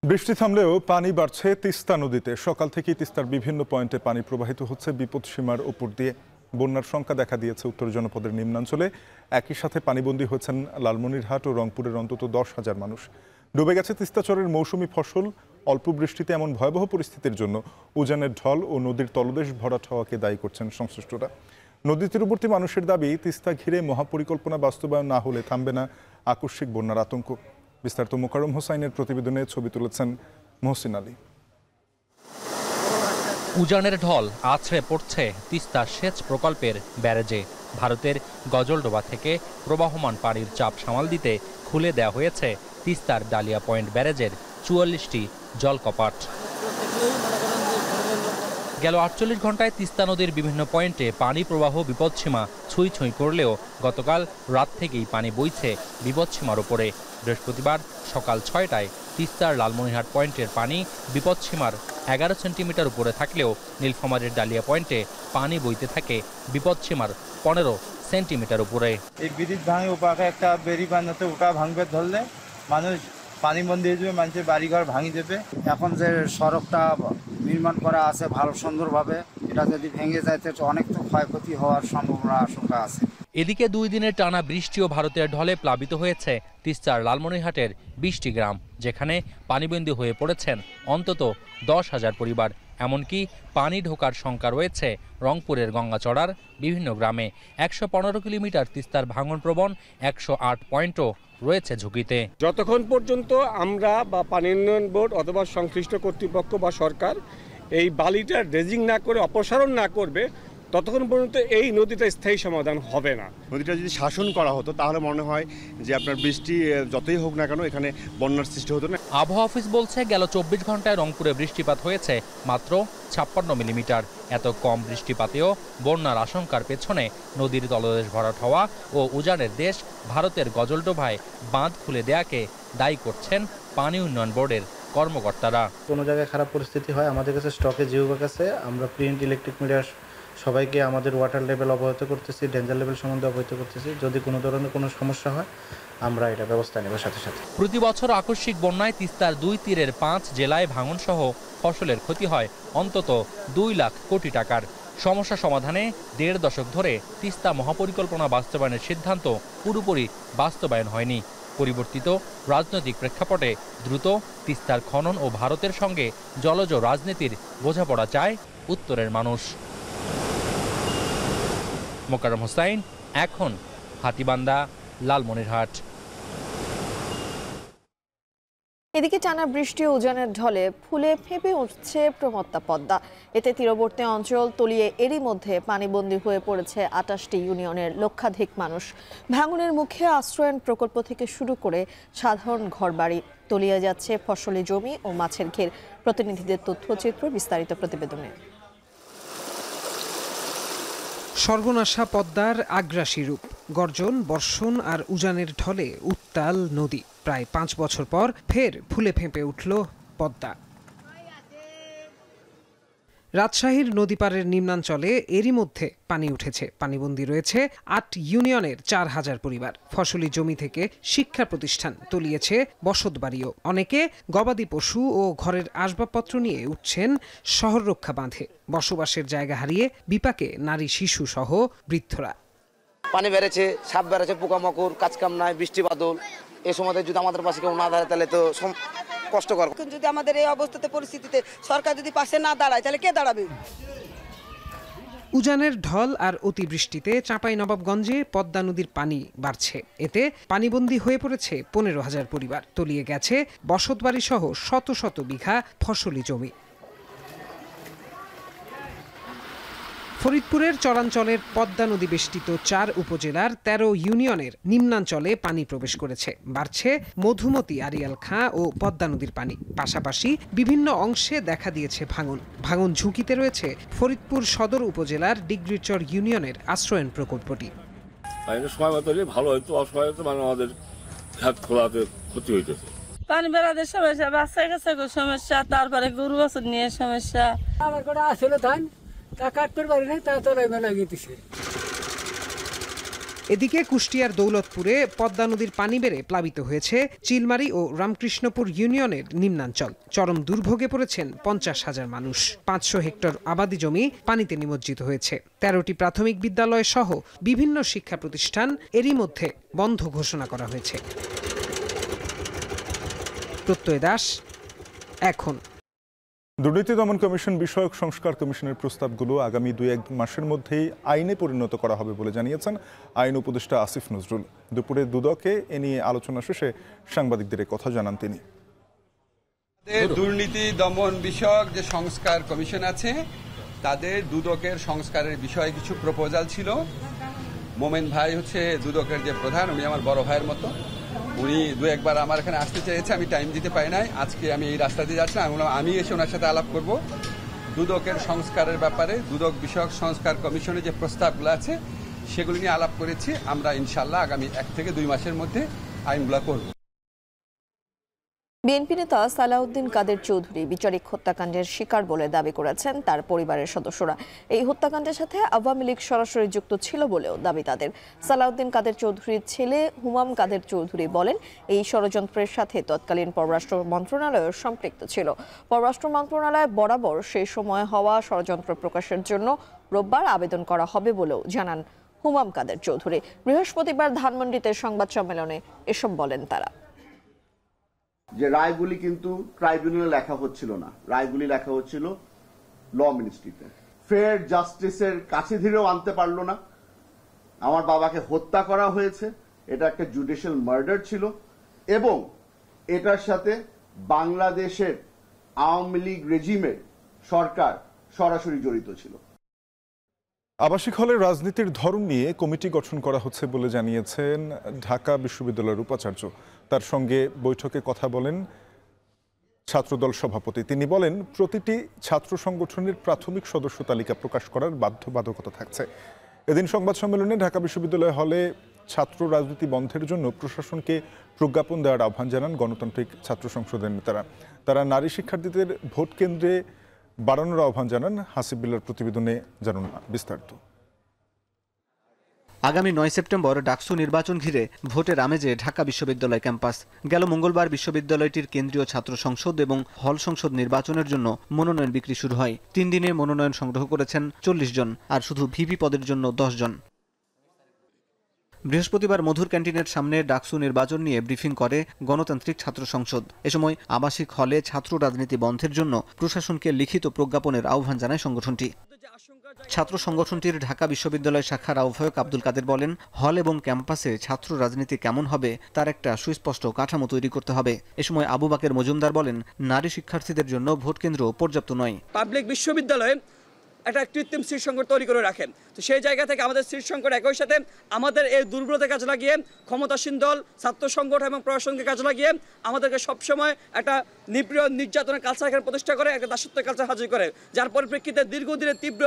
বৃষ্টি থামলেও পানি বাড়ছে তিস্তা নদীতে। সকাল থেকেই তিস্তার বিভিন্ন পয়েন্টে পানি প্রবাহিত হচ্ছে বিপদসীমার উপর দিয়ে। বন্যার সংখ্যা দেখা দিয়েছে উত্তর জনপদের নিম্নাঞ্চলে। একই সাথে পানিবন্দী হয়েছেন লালমনিরহাট ও রংপুরের অন্তত 10,000 মানুষ। ডুবে গেছে তিস্তাচরের মৌসুমি ফসল। অল্প বৃষ্টিতে এমন ভয়াবহ পরিস্থিতির জন্য উজানের ঢল ও নদীর তলদেশ ভরাট হওয়াকে দায়ী করছেন সংশ্লিষ্টরা। নদী তীরবর্তী মানুষের দাবি, তিস্তা ঘিরে মহাপরিকল্পনা বাস্তবায়ন না হলে থামবে না আকস্মিক বন্যার আতঙ্ক। বিস্তারিত মোকাররম হোসাইনের প্রতিবেদনে ছবি তুলেছেন মহসিন আলী। উজানের ঢল আছড়ে পড়ছে তিস্তা সেচ প্রকল্পের ব্যারেজে। ভারতের গজলডোবা থেকে প্রবাহমান পানির চাপ সামাল দিতে খুলে দেওয়া হয়েছে তিস্তার ডালিয়া পয়েন্ট ব্যারেজের 44টি জলকপাট। গেল 48 ঘন্টায় তিস্তা নদীর বিভিন্ন পয়েন্টে পানি প্রবাহ বিপদসীমা ছুঁই ছুঁই করলেও গতকাল রাত থেকেই পানি বইছে বিপদসীমার ওপরে। বৃহস্পতিবার সকাল 6টায় তিস্তার লালমনিরহাট পয়েন্টের পানি বিপদসীমার 11 সেন্টিমিটার উপরে থাকলেও নীলফামারীর ডালিয়া পয়েন্টে পানি বইতে থাকে বিপদসীমার 15 সেন্টিমিটার উপরে। এই বিদ্যুৎ ভাঙে ওপাকে একটা বেরি বানাতে, ওটা ভাঙবে ধরলে মানুষ পানিবন্দী হয়ে যাবে, মানুষের বাড়িঘর ভাঙি দেবে। এখন যে সড়কটা নির্মাণ করা আছে ভালো সুন্দরভাবে, এটা যদি ভেঙে যায় তো অনেক তো ক্ষয়ক্ষতি হওয়ার সম্ভাবনা আশঙ্কা আছে। এদিকে 2 দিনের টানা বৃষ্টি ও ভারতের ঢলে প্লাবিত হয়েছে তিস্তার লালমনিরহাটের 20টি গ্রাম, যেখানে পানিবন্দী হয়ে পড়েছেন অন্তত 10,000 পরিবার। এমনকি পানি ঢোকার শঙ্কা রয়েছে রংপুরের গঙ্গাচড়ার বিভিন্ন গ্রামে। 115 কিলোমিটার তিস্তার ভাঙন প্রবণ 108 পয়েন্টও রয়েছে ঝুঁকিতে। যতক্ষণ পর্যন্ত আমরা বা পানি উন্নয়ন বোর্ড অথবা সংশ্লিষ্ট কর্তৃপক্ষ বা সরকার এই বালিটা ড্রেজিং না করে অপসারণ না করবে, ততক্ষণ পর্যন্ত এই নদীটা স্থায়ী সমাধান হবে না। নদীটা যদি শাসন করা হতো তাহলে মনে হয় যে আপনার বৃষ্টি যতই হোক না কেন এখানে বন্যার সৃষ্টি হতো না। আবহাওয়া অফিস বলছে গেল 24 ঘন্টায় রংপুরে বৃষ্টিপাত হয়েছে মাত্র 56 মিলিমিটার। এত কম বৃষ্টিপাতেও বন্যার আশঙ্কার পেছনে নদীর তলদেশ ভরাট হওয়া ও উজানের দেশ ভারতের গজলডোবায় বাঁধ খুলে দেয়াকে দায়ী করছেন পানি উন্নয়ন বোর্ডের কর্মকর্তারা। কোনো জায়গায় খারাপ পরিস্থিতি হয় আমাদের কাছে স্টকে জিওবার কাছে আমরা প্রিন্ট ইলেকট্রিক মিডিয়া সবাইকে আমাদের ওয়াটার লেভেল অবহিত করতেছি, ডেঞ্জার লেভেল সম্বন্ধে অবহিত করতেছি। যদি কোনো ধরনের কোনো সমস্যা হয় আমরা এটা ব্যবস্থা নেব সাথে সাথে। প্রতি বছর আকস্মিক বন্যায় তিস্তার 2 তীরের 5 জেলায় ভাঙন সহ ফসলের ক্ষতি হয় অন্তত 2 লাখ কোটি টাকার। সমস্যা সমাধানে 1.5 দশক ধরে তিস্তা মহাপরিকল্পনা বাস্তবায়নের সিদ্ধান্ত পুরোপুরি বাস্তবায়ন হয়নি। পরিবর্তিত রাজনৈতিক প্রেক্ষাপটে দ্রুত তিস্তার খনন ও ভারতের সঙ্গে জলজ রাজনীতির বোঝাপড়া চায় উত্তরের মানুষ। মোকাররম হোসাইন, এখন হাতীবান্ধা, লালমনিরহাট। এদিকে টানা বৃষ্টি ও উজানের ঢলে ফুলে ফেঁপে উঠছে প্রমত্তা পদ্মা। এতে তীরবর্তী অঞ্চল তলিয়ে এরই মধ্যে পানিবন্দী হয়ে পড়েছে 28টি ইউনিয়নের লক্ষাধিক মানুষ। ভাঙনের মুখে আশ্রয়ন প্রকল্প থেকে শুরু করে সাধারণ ঘরবাড়ি, তলিয়ে যাচ্ছে ফসলি জমি ও মাছের ঘের। প্রতিনিধিদের তথ্যচিত্র বিস্তারিত প্রতিবেদনে। সর্বনাশা পদ্মার আগ্রাসী রূপ, গর্জন, বর্ষণ আর উজানের ঢলে উত্তাল নদী। প্রায় 5 বছর পর ফের ফুলে ফেঁপে উঠল পদ্মা। রাজশাহীর নদীপাড়ের নিম্নাঞ্চলে এরই মধ্যে পানি উঠেছে। পানিবন্দী রয়েছে ৮ ইউনিয়নের ৪,০০০ পরিবার। ফসলি জমি থেকে শিক্ষা প্রতিষ্ঠান তলিয়েছে বসতবাড়িও। অনেকে গবাদি পশু ও ঘরের আসবাবপত্র নিয়ে উঠছেন শহররক্ষা বাঁধে। বসবাসের জায়গা হারিয়ে বিপাকে নারী, শিশু সহ বৃদ্ধরা। পানি বেড়েছে, সাপ বেড়েছে, পোকামাকড়, কাজকাম নাই, বৃষ্টি বাদল। এই সময়তে যদি আমাদের পাশে কেউ না দাঁড়ায় তাহলে তো কষ্টকর। যদি আমাদের এই অবস্থাতে পরিস্থিতিতে সরকার যদি পাশে না দাঁড়ায় তাহলে কে দাঁড়াবে? উজানের ঢল আর অতিবৃষ্টিতে চাঁপাইনবাবগঞ্জে পদ্মা নদীর পানি বাড়ছে। এতে পানিবন্দী হয়ে পড়েছে ১৫,০০০ পরিবার। তলিয়ে গেছে বসতবাড়ি সহ শত শত বিঘা ফসলি জমি। ফরিদপুরের চরাঞ্চলের পদ্মা নদী বেষ্টিত ৪ উপজেলার ১৩ ইউনিয়নের নিম্নাঞ্চলে পানি প্রবেশ করেছে। বাড়ছে মধুমতি, আরিয়াল খাঁ ও পদ্মা নদীর পানি। পাশাপাশি বিভিন্ন অংশে দেখা দিয়েছে ভাঙন। ভাঙন ঝুঁকিতে রয়েছে ফরিদপুর সদর উপজেলার ডিগ্রিচর ইউনিয়নের আশ্রয়ন প্রকল্পটি। সময় মতো ভালো হয়তো, অসময় মানে আমাদের হাত খোলাতে ক্ষতি হইতেছে। পানি বেড়াতে সমস্যা, বাচ্চা কাছে সমস্যা, তারপরে গরু বাছুর নিয়ে সমস্যা। আমার করে আসলে ধান এদিকে কুষ্টিয়ার দৌলতপুরে পদ্মা নদীর পানি বেড়ে প্লাবিত হয়েছে চিলমারি ও রামকৃষ্ণপুর ইউনিয়নের নিম্নাঞ্চল। চরম দুর্ভোগে পড়েছেন ৫০,০০০ মানুষ। ৫০০ হেক্টর আবাদি জমি পানিতে নিমজ্জিত হয়েছে। ১৩টি প্রাথমিক বিদ্যালয় সহ বিভিন্ন শিক্ষা প্রতিষ্ঠান এরই মধ্যে বন্ধ ঘোষণা করা হয়েছে। প্রত্যয় দাস, এখন। দুর্নীতি দমন কমিশন বিষয়ক সংস্কার কমিশনের প্রস্তাবগুলো আগামী ২-১ মাসের মধ্যেই আইনে পরিণত করা হবে বলে জানিয়েছেন আইন উপদেষ্টা আসিফ নজরুল। দুপুরে দুদকে এ নিয়ে আলোচনা শেষে সাংবাদিকদের কথা জানান তিনি। দুর্নীতি দমন বিষয়ক যে সংস্কার কমিশন আছে তাদের দুদকের সংস্কারের বিষয়ে কিছু প্রপোজাল ছিল। মোমেন ভাই হচ্ছে দুদকের যে প্রধান, উনি আমার বড় ভাইয়ের মতো। উনি ২-১ বার আমার এখানে আসতে চেয়েছে, আমি টাইম দিতে পারি নাই। আজকে আমি এই রাস্তা দিয়ে যাচ্ছিলাম, আমি এসে ওনার সাথে আলাপ করব দুদকের সংস্কারের ব্যাপারে। দুদক বিষয়ক সংস্কার কমিশনের যে প্রস্তাবগুলো আছে সেগুলি নিয়ে আলাপ করেছি। আমরা ইনশাল্লাহ আগামী ১ থেকে ২ মাসের মধ্যে আইনগুলো করব। বিএনপি নেতা সালাউদ্দিন কাদের চৌধুরী বিচারিক হত্যাকাণ্ডের শিকার বলে দাবি করেছেন তার পরিবারের সদস্যরা। এই হত্যাকাণ্ডের সাথে আওয়ামী লীগ সরাসরি যুক্ত ছিল বলেও দাবি তাদের। সালাউদ্দিন কাদের চৌধুরীর ছেলে হুমাম কাদের চৌধুরী বলেন, এই ষড়যন্ত্রের সাথে তৎকালীন পররাষ্ট্র মন্ত্রণালয়ের সম্পৃক্ত ছিল। পররাষ্ট্র মন্ত্রণালয় বরাবর সেই সময় হওয়া ষড়যন্ত্র প্রকাশের জন্য রোববার আবেদন করা হবে বলেও জানান হুমাম কাদের চৌধুরী। বৃহস্পতিবার ধানমন্ডিতে সংবাদ সম্মেলনে এসব বলেন তারা। যে রায়গুলি কিন্তু ট্রাইব্যুনালে লেখা হচ্ছিল না, রায়গুলি লেখা হচ্ছিল ল মিনিস্ট্রিতে। ফেয়ার জাস্টিসের কাছে ধীরেও আনতে পারলো না। আমার বাবাকে হত্যা করা হয়েছে, এটা একটা জুডিশিয়াল মার্ডার ছিল এবং এটার সাথে বাংলাদেশের আওয়ামী লীগ রেজিমের সরকার সরাসরি জড়িত ছিল। আবাসিক হলে রাজনীতির ধরন নিয়ে কমিটি গঠন করা হচ্ছে বলে জানিয়েছেন ঢাকা বিশ্ববিদ্যালয়ের উপাচার্য। তার সঙ্গে বৈঠকে কথা বলেন ছাত্রদল সভাপতি। তিনি বলেন, প্রতিটি ছাত্র সংগঠনের প্রাথমিক সদস্য তালিকা প্রকাশ করার বাধ্যবাধকতা থাকছে। এদিন সংবাদ সম্মেলনে ঢাকা বিশ্ববিদ্যালয় হলে ছাত্র রাজনীতি বন্ধের জন্য প্রশাসনকে প্রজ্ঞাপন দেওয়ার আহ্বান জানান গণতান্ত্রিক ছাত্র সংসদের নেতারা। তারা নারী শিক্ষার্থীদের ভোট কেন্দ্রে বাড়ানোর আহ্বান জানান। হাসিব বিল্লার প্রতিবেদনে জানুন বিস্তারিত। আগামী ৯ সেপ্টেম্বর ডাকসু নির্বাচন ঘিরে ভোটের আমেজে ঢাকা বিশ্ববিদ্যালয় ক্যাম্পাস। গেল মঙ্গলবার বিশ্ববিদ্যালয়টির কেন্দ্রীয় ছাত্র সংসদ এবং হল সংসদ নির্বাচনের জন্য মনোনয়ন বিক্রি শুরু হয়। ৩ দিনে মনোনয়ন সংগ্রহ করেছেন ৪০ জন, আর শুধু ভিপি পদের জন্য ১০ জন। বৃহস্পতিবার মধুর ক্যান্টিনের সামনে ডাকসু নির্বাচন নিয়ে ব্রিফিং করে গণতান্ত্রিক ছাত্র সংসদ। এ সময় আবাসিক হলে ছাত্র রাজনীতি বন্ধের জন্য প্রশাসনকে লিখিত প্রজ্ঞাপনের আহ্বান জানায় সংগঠনটি। ছাত্র সংগঠনটির ঢাকা বিশ্ববিদ্যালয় শাখার আহ্বায়ক আব্দুল কাদের বলেন, হল এবং ক্যাম্পাসে ছাত্র রাজনীতি কেমন হবে তার একটা সুস্পষ্ট কাঠামো তৈরি করতে হবে। এ সময় আবু বাকের মজুমদার বলেন, নারী শিক্ষার্থীদের জন্য ভোট কেন্দ্র পর্যাপ্ত নয়। পাবলিক বিশ্ববিদ্যালয়ে একটা কৃত্রিম সিট সংকট তৈরি করে রাখেন। তো সেই জায়গা থেকে আমাদের সিট সংকট একই সাথে আমাদের এই দুর্বলতার কাজে লাগিয়ে ক্ষমতাসীন দল, ছাত্র সংগঠন এবং প্রশাসনকে কাজে লাগিয়ে আমাদেরকে সবসময় একটা নিপীড়ন নির্যাতনের কালচার এখানে প্রতিষ্ঠা করে, একটা দাসত্বের কালচার হাজির করে, যার পরিপ্রেক্ষিতে দীর্ঘদিনের তীব্র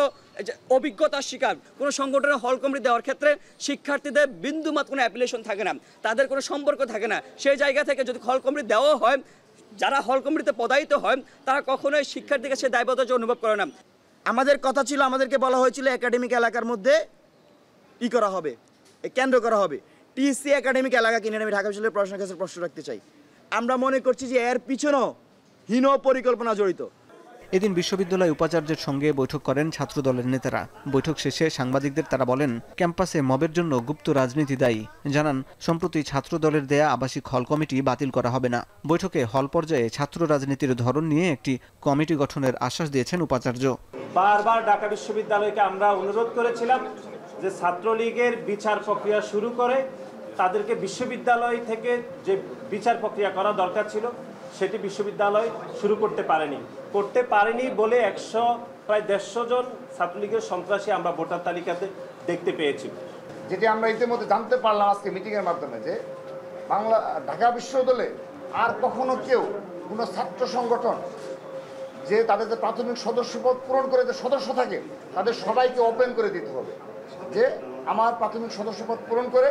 অভিজ্ঞতার শিকার কোনো সংগঠনের হল কমিটি দেওয়ার ক্ষেত্রে শিক্ষার্থীদের বিন্দুমাত্র কোনো অ্যাপ্লিকেশন থাকে না, তাদের কোনো সম্পর্ক থাকে না। সেই জায়গা থেকে যদি হল কমিটি দেওয়া হয়, যারা হল কমিটিতে পদায়িত হয় তারা কখনোই শিক্ষার্থীকে সে দায়বদ্ধতা অনুভব করে না। আমাদের কথা ছিল, আমাদেরকে বলা হয়েছিল একাডেমিক এলাকার মধ্যে করা হবে, কেন্দ্র করা হবে। টিসি একাডেমিক এলাকা কিনে আমি ঢাকা বিশ্ববিদ্যালয়ের প্রশাসনের কাছে প্রশ্ন রাখতে চাই। আমরা মনে করছি যে এর পিছনেও হীন পরিকল্পনা জড়িত। এদিন বিশ্ববিদ্যালয় উপাচার্যের সঙ্গে বৈঠক করেন ছাত্রদলের নেতারা। বৈঠক শেষে সাংবাদিকদের তারা বলেন, ক্যাম্পাসে মবের জন্য গুপ্ত রাজনীতি দায়ী। জানান, সম্প্রতি ছাত্রদলের দেয়া আবাসিক হল কমিটি বাতিল করা হবে না। বৈঠকে হল পর্যায়ে ছাত্র রাজনীতির ধরন নিয়ে একটি কমিটি গঠনের আশ্বাস দিয়েছেন উপাচার্য। বারবার ঢাকা বিশ্ববিদ্যালয়কে আমরা অনুরোধ করেছিলাম যে ছাত্রলীগের বিচার প্রক্রিয়া শুরু করে তাদেরকে বিশ্ববিদ্যালয় থেকে যে বিচার প্রক্রিয়া করা দরকার ছিল সেটি বিশ্ববিদ্যালয় শুরু করতে পারেনি বলে প্রায় 150 জন ছাত্রলীগের সন্ত্রাসী আমরা ভোটার তালিকাতে দেখতে পেয়েছি। যেটি আমরা ইতিমধ্যে জানতে পারলাম আজকে মিটিংয়ের মাধ্যমে, যে ঢাকা বিশ্ববিদ্যালয়ে আর কখনো কেউ কোনো ছাত্র সংগঠন যে তাদের যে প্রাথমিক সদস্যপদ পূরণ করে যে সদস্য থাকে তাদের সবাইকে ওপেন করে দিতে হবে, যে আমার প্রাথমিক সদস্যপদ পূরণ করে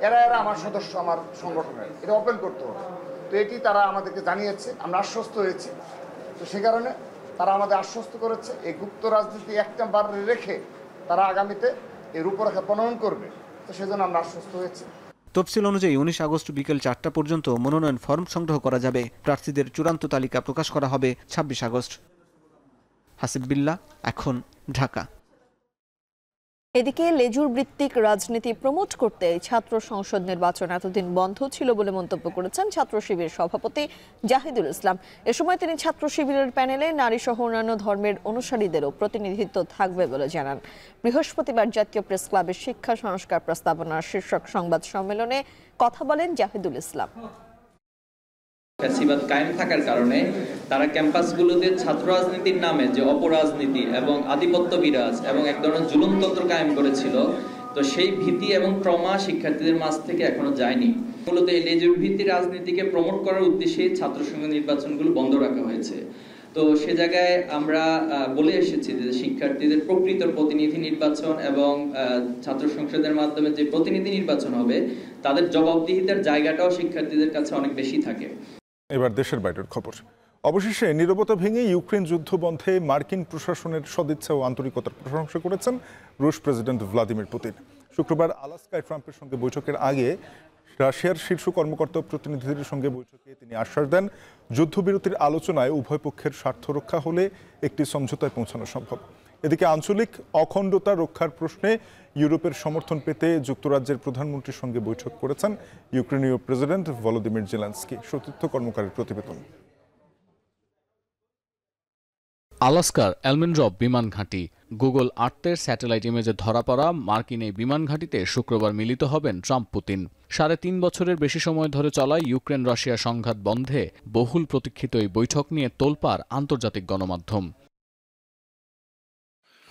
এরা আমার সদস্য, আমার সংগঠনের, এটা ওপেন করতে হবে। তো এটি তারা আমাদেরকে জানিয়েছে, আমরা আশ্বস্ত হয়েছি। তো সে কারণে তারা আমাদের আশ্বস্ত করেছে এই গুপ্ত রাজনীতি একটা বার রেখে তারা আগামীতে এই রূপরেখা প্রণয়ন করবে। তো সেজন্য আমরা আশ্বস্ত হয়েছি। তফসিল অনুযায়ী 19 আগস্ট বিকেল 4টা পর্যন্ত মনোনয়ন ফর্ম সংগ্রহ করা যাবে। প্রার্থীদের চূড়ান্ত তালিকা প্রকাশ করা হবে 26 আগস্ট। হাসিব বিল্লাহ, এখন, ঢাকা। এদিকে লেজুর ভিত্তিক রাজনীতি প্রমোট করতে ছাত্র সংসদ নির্বাচন এতদিন বন্ধ ছিল বলে মন্তব্য করেছেন ছাত্র শিবির সভাপতি জাহিদুল ইসলাম। এ সময় তিনি ছাত্র শিবিরের প্যানেলে নারী সহ অন্যান্য ধর্মের অনুসারীদেরও প্রতিনিধিত্ব থাকবে বলে জানান। বৃহস্পতিবার জাতীয় প্রেস ক্লাবের শিক্ষা সংস্কার প্রস্তাবনার শীর্ষক সংবাদ সম্মেলনে কথা বলেন জাহিদুল ইসলাম। ফ্যাসিবাদ কায়েম থাকার কারণে তারা ক্যাম্পাসগুলোতে ছাত্র রাজনীতির নামে যে অপরাজনীতি এবং আধিপত্য বিরাজ এবং এক ধরনের জুলুমতন্ত্র কায়েম করেছিল, তো সেই ভীতি এবং ট্রমা শিক্ষার্থীদের মাঝ থেকে এখনো যায়নি। মূলত এই লেজুর ভিত্তিক রাজনীতিকে প্রমোট করার উদ্দেশ্যে ছাত্র সংসদ নির্বাচনগুলো বন্ধ রাখা হয়েছে। তো সে জায়গায় আমরা বলে এসেছি যে শিক্ষার্থীদের প্রকৃত প্রতিনিধি নির্বাচন এবং ছাত্র সংসদের মাধ্যমে যে প্রতিনিধি নির্বাচন হবে তাদের জবাবদিহিতার জায়গাটাও শিক্ষার্থীদের কাছে অনেক বেশি থাকে। এবার দেশের বাইরের খবর। অবশেষে নীরবতা ভেঙে ইউক্রেন যুদ্ধ বন্ধে মার্কিন প্রশাসনের সদিচ্ছা ও আন্তরিকতার প্রশংসা করেছেন রুশ প্রেসিডেন্ট ভ্লাদিমির পুতিন। শুক্রবার আলাস্কায় ট্রাম্পের সঙ্গে বৈঠকের আগে রাশিয়ার শীর্ষ কর্মকর্তা ও প্রতিনিধিদের সঙ্গে বৈঠকে তিনি আশ্বাস দেন, যুদ্ধবিরতির আলোচনায় উভয় পক্ষের স্বার্থ রক্ষা হলে একটি সমঝোতায় পৌঁছানো সম্ভব। এদিকে আঞ্চলিক অখণ্ডতা রক্ষার প্রশ্নে ইউরোপের সমর্থন পেতে যুক্তরাজ্যের প্রধানমন্ত্রীর সঙ্গে বৈঠক করেছেন ইউক্রেনীয় প্রেসিডেন্ট ভলোদিমির জেলেনস্কি। সতীর্থ কর্মকারের প্রতিবেদন। আলাস্কার এলমেনড্রপ বিমান ঘাঁটি, গুগল আর্থের স্যাটেলাইট ইমেজে ধরা পড়া মার্কিন এই বিমান ঘাঁটিতে শুক্রবার মিলিত হবেন ট্রাম্প পুতিন। 3.5 বছরের বেশি সময় ধরে চলা ইউক্রেন রাশিয়া সংঘাত বন্ধে বহুল প্রতীক্ষিত এই বৈঠক নিয়ে তোলপাড় আন্তর্জাতিক গণমাধ্যম।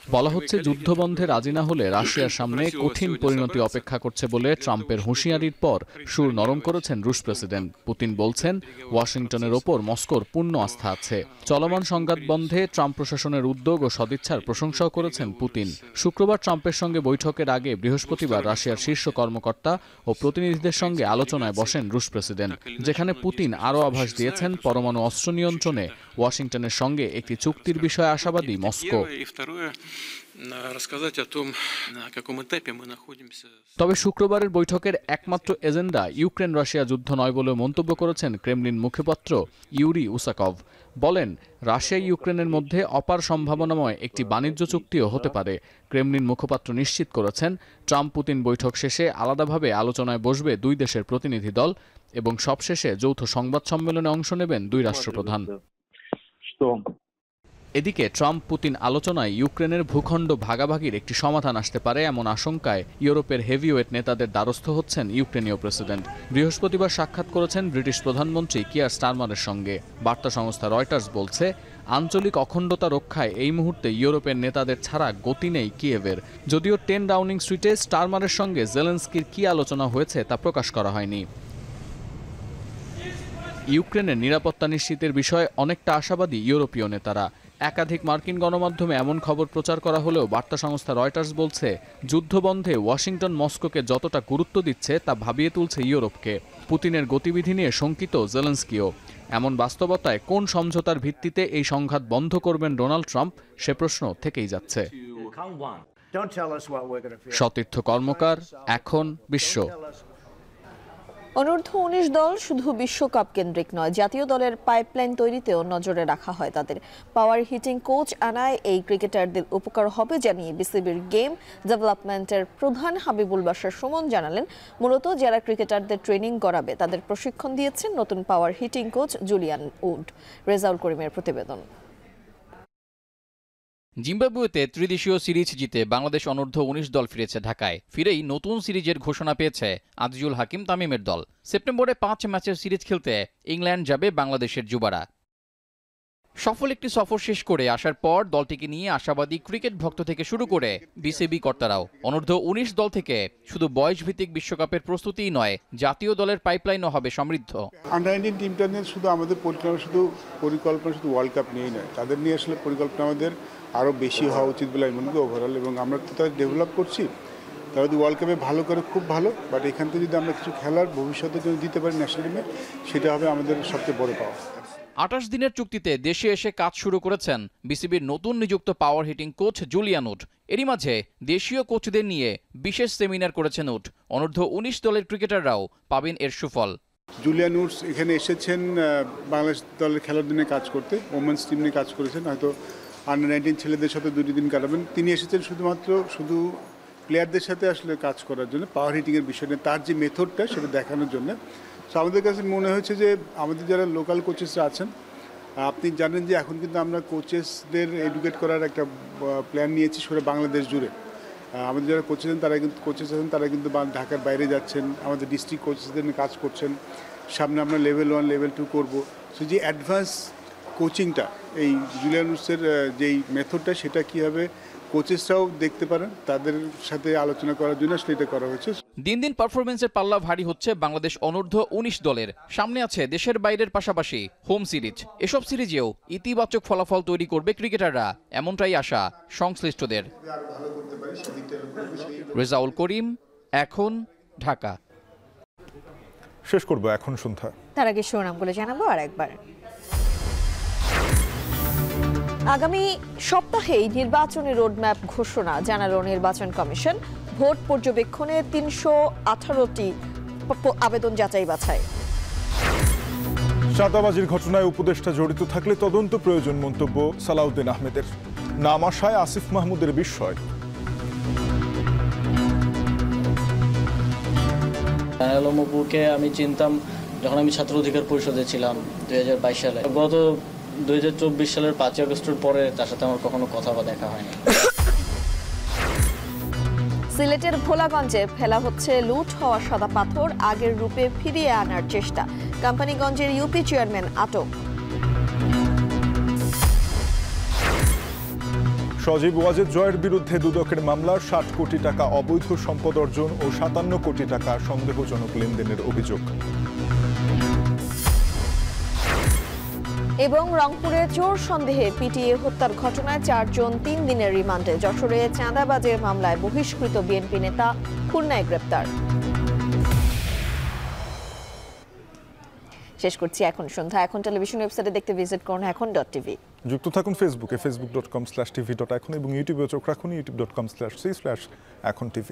বলা হচ্ছে, যুদ্ধবন্ধে রাজি না হলে রাশিয়ার সামনে কঠিন পরিণতি অপেক্ষা করছে বলে ট্রাম্পের হুঁশিয়ারির পর সুর নরম করেছেন রুশ প্রেসিডেন্ট। পুতিন বলছেন, ওয়াশিংটনের ওপর মস্কোর পূর্ণ আস্থা আছে। চলমান সংঘাত বন্ধে ট্রাম্প প্রশাসনের উদ্যোগ ও সদিচ্ছার প্রশংসাও করেছেন পুতিন। শুক্রবার ট্রাম্পের সঙ্গে বৈঠকের আগে বৃহস্পতিবার রাশিয়ার শীর্ষ কর্মকর্তা ও প্রতিনিধিদের সঙ্গে আলোচনায় বসেন রুশ প্রেসিডেন্ট, যেখানে পুতিন আরও আভাস দিয়েছেন পরমাণু অস্ত্র নিয়ন্ত্রণে ওয়াশিংটনের সঙ্গে একটি চুক্তির বিষয়ে আশাবাদী মস্কো। তবে শুক্রবারের বৈঠকের একমাত্র এজেন্ডা ইউক্রেন রাশিয়া যুদ্ধ নয় বলে মন্তব্য করেছেন ক্রেমলিন মুখপাত্র ইউরি উসাকভ। বলেন, রাশিয়া ইউক্রেনের মধ্যে অপার সম্ভাবনাময় একটি বাণিজ্য চুক্তিও হতে পারে। ক্রেমলিন মুখপাত্র নিশ্চিত করেছেন, ট্রাম্প পুতিন বৈঠক শেষে আলাদাভাবে আলোচনায় বসবে দুই দেশের প্রতিনিধি দল এবং সবশেষে যৌথ সংবাদ সম্মেলনে অংশ নেবেন দুই রাষ্ট্রপ্রধান। এদিকে ট্রাম্প পুতিন আলোচনায় ইউক্রেনের ভূখণ্ড ভাগাভাগির একটি সমাধান আসতে পারে এমন আশঙ্কায় ইউরোপের হেভিওয়েট নেতাদের দ্বারস্থ হচ্ছেন ইউক্রেনীয় প্রেসিডেন্ট। বৃহস্পতিবার সাক্ষাৎ করেছেন ব্রিটিশ প্রধানমন্ত্রী কিয়ার স্টারমারের সঙ্গে। বার্তা সংস্থা রয়টার্স বলছে, আঞ্চলিক অখণ্ডতা রক্ষায় এই মুহূর্তে ইউরোপের নেতাদের ছাড়া গতি নেই কিয়েভের। যদিও 10 ডাউনিং স্ট্রিটে স্টারমারের সঙ্গে জেলেনস্কির কি আলোচনা হয়েছে তা প্রকাশ করা হয়নি। ইউক্রেনের নিরাপত্তা নিশ্চিতের বিষয়ে অনেকটা আশাবাদী ইউরোপীয় নেতারা। একাধিক মার্কিন গণমাধ্যমে এমন খবর প্রচার করা হলেও বার্তা সংস্থা রয়টার্স বলছে যুদ্ধবন্ধে ওয়াশিংটন মস্কোকে যতটা গুরুত্ব দিচ্ছে তা ভাবিয়ে তুলছে ইউরোপকে। পুতিনের গতিবিধি নিয়ে শঙ্কিত জেলেনস্কিও। এমন বাস্তবতায় কোন সমঝোতার ভিত্তিতে এই সংঘাত বন্ধ করবেন ডোনাল্ড ট্রাম্প সে প্রশ্ন থেকেই যাচ্ছে। সতীর্থ কর্মকার, এখন বিশ্ব। অনূর্ধ্ব-19 দল শুধু বিশ্বকাপ কেন্দ্রিক নয়, জাতীয় দলের পাইপলাইন তৈরিতেও নজরে রাখা হয় তাদের। পাওয়ার হিটিং কোচ আনায় এই ক্রিকেটারদের উপকার হবে জানিয়ে বিসিবির গেম ডেভেলপমেন্টের প্রধান হাবিবুল বাশার সুমন জানালেন, মূলত যারা ক্রিকেটারদের ট্রেনিং করাবে তাদের প্রশিক্ষণ দিয়েছেন নতুন পাওয়ার heating coach Julian would. Rezaul করিমের প্রতিবেদন। জিম্বাবুয়েতে ত্রিদেশীয় সিরিজ জিতে বাংলাদেশ অনূর্ধ্ব-19 দল ফিরেছে ঢাকায়। ফিরেই নতুন সিরিজের ঘোষণা পেয়েছে আজিজুল হাকিম তামিমের দল। সেপ্টেম্বরে 5 ম্যাচের সিরিজ খেলতে ইংল্যান্ড যাবে বাংলাদেশের যুবারা। সফল একটি সফর শেষ করে আসার পর দলটিকে নিয়ে আশাবাদী ক্রিকেট ভক্ত থেকে শুরু করে বিসিবি কর্তারাও। অনূর্ধ্ব-19 দল থেকে শুধু বয়সভিত্তিক বিশ্বকাপের প্রস্তুতিই নয়, জাতীয় দলের পাইপলাইনও হবে সমৃদ্ধ। আন্ডার-19 টিমটা নিয়ে শুধু আমাদের পরিকল্পনা শুধু ওয়ার্ল্ড কাপ নিয়েই নয়, তাদের নিয়ে আসলে পরিকল্পনা আমাদের আরও বেশি হওয়া উচিত বলে আমি মনে করি ওভারঅল। এবং আমরা তো তাদের ডেভেলপ করছি, তারা যদি ওয়ার্ল্ড কাপে ভালো করে খুব ভালো, বাট এখান থেকে যদি আমরা কিছু খেলার ভবিষ্যতের জন্য দিতে পারি ন্যাশনাল টিমে, সেটা হবে আমাদের সবচেয়ে বড় পাওয়া। 28 দিনের চুক্তিতে দেশে এসে কাজ শুরু করেছেন বিসিবির নতুন নিযুক্ত পাওয়ার হিটিং কোচ জুলিয়ান উড। এরই মাঝে দেশীয় কোচদের নিয়ে বিশেষ সেমিনার করেছেন উড। অনূর্ধ্ব-19 দলের ক্রিকেটাররাও পাবেন এর সুফল। জুলিয়ান উডস এখানে এসেছেন বাংলাদেশ দলের খেলার দিনে কাজ করতে, ওমেন্স টিম নিয়ে কাজ করেছেন, হয়তো আন্ডার-19 ছেলেদের সাথে 2 দিন কাটাবেন। তিনি এসেছেন শুধু প্লেয়ারদের সাথে আসলে কাজ করার জন্য, পাওয়ার হিটিংয়ের বিষয়টা তার যে মেথডটা সেটা দেখানোর জন্য। সো আমাদের কাছে মনে হয়েছে যে আমাদের যারা লোকাল কোচেসরা আছেন, আপনি জানেন যে এখন কিন্তু আমরা কোচেসদের এডুকেট করার একটা প্ল্যান নিয়েছি সারা বাংলাদেশ জুড়ে। আমাদের যারা কোচেস আছেন তারা কিন্তু ঢাকার বাইরে যাচ্ছেন, আমাদের ডিস্ট্রিক্ট কোচেসদের নিয়ে কাজ করছেন। সামনে আমরা লেভেল 1 লেভেল 2 করব। সো যে অ্যাডভান্স কোচিংটা, এই জুলিয়ান উডসের যেই মেথডটা, সেটা কীভাবে কোচেসরাও দেখতে পারেন, তাদের সাথে আলোচনা করার জন্য আসলে এটা করা হয়েছে। দিন দিন পারফরমেন্সের পাল্লা ভারী হচ্ছে বাংলাদেশ অনূর্ধ্ব-19 দলের। সামনে আছে দেশের বাইরের পাশাপাশি হোম সিরিজ। এসব সিরিজেও ইতিবাচক ফলাফল তৈরি করবে ক্রিকেটাররা, এমনটাই আশা সংশ্লিষ্টদের। রেজাউল করিম, এখন, ঢাকা। শেষ করব এখন সন্ধ্যা। তার আগে শিরোনামগুলো জানাবো আরেকবার। আগামী সপ্তাহেই নির্বাচনী রোডম্যাপ ঘোষণা জানালো নির্বাচন কমিশন। ভোট পর্যবেক্ষণে 318টি আবেদন যাচাই বাছাই। চাঁদাবাজির ঘটনায় উপদেষ্টা জড়িত থাকলে তদন্ত প্রয়োজন মন্তব্য সালাউদ্দিন আহমেদের। নাম আসায় আসিফ মাহমুদের বিস্ময়। মপুকে আমি চিনতাম যখন আমি ছাত্র অধিকার পরিষদে ছিলাম 2022 সালে। গত 2024 সালের 5 আগস্টের পরে তার সাথে আমার কখনো কথা বা দেখা হয়নি। সিলেটের ভোলাগঞ্জে ফেলা হচ্ছে লুট হওয়া সাদা পাথর, আগের রূপে ফিরিয়ে আনার চেষ্টা। কোম্পানিগঞ্জের ইউপি চেয়ারম্যান আটক। সজীব ওয়াজেদ জয়ের বিরুদ্ধে দুদকের মামলা, 60 কোটি টাকা অবৈধ সম্পদ অর্জন ও 57 কোটি টাকা সন্দেহজনক লেনদেনের অভিযোগ। এবং রংপুরে চোর সন্দেহে পিটিয়ে হত্যার ঘটনায় 4 জন 3 দিনের রিমান্ডে। যশোরে চাঁদাবাজের মামলায় বহিষ্কৃত বিএনপি নেতা খুলনায় গ্রেপ্তার। শেষ করছি এখন সন্ধ্যা। এখন টেলিভিশন ওয়েবসাইটে দেখতে ভিজিট করুন এখন.tv। যুক্ত থাকুন ফেসবুকে facebook.com/tv.এখন এবং ইউটিউবে চোখ রাখুন youtube.com/c/echontv।